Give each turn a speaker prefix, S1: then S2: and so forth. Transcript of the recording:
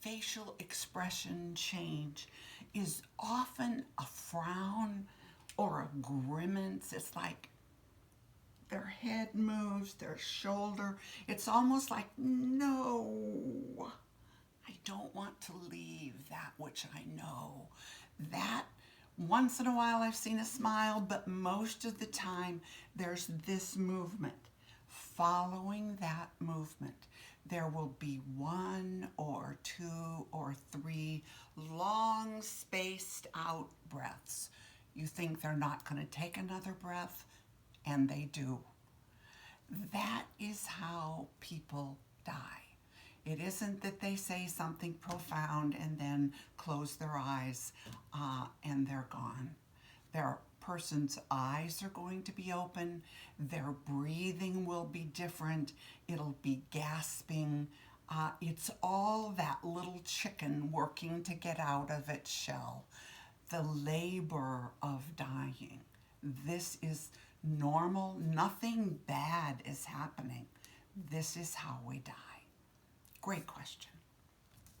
S1: facial expression change is often a frown or a grimace. It's like their head moves, their shoulder. It's almost like, no, I don't want to leave that which I know. That once in a while I've seen a smile, but most of the time there's this movement. Following that movement, there will be one or two or three long spaced out breaths. You think they're not going to take another breath, and they do. That is how people die. It isn't that they say something profound and then close their eyes and they're gone. Their person's eyes are going to be open. Their breathing will be different. It'll be gasping. It's all that little chicken working to get out of its shell. The labor of dying. This is normal. Nothing bad is happening. This is how we die. Great question.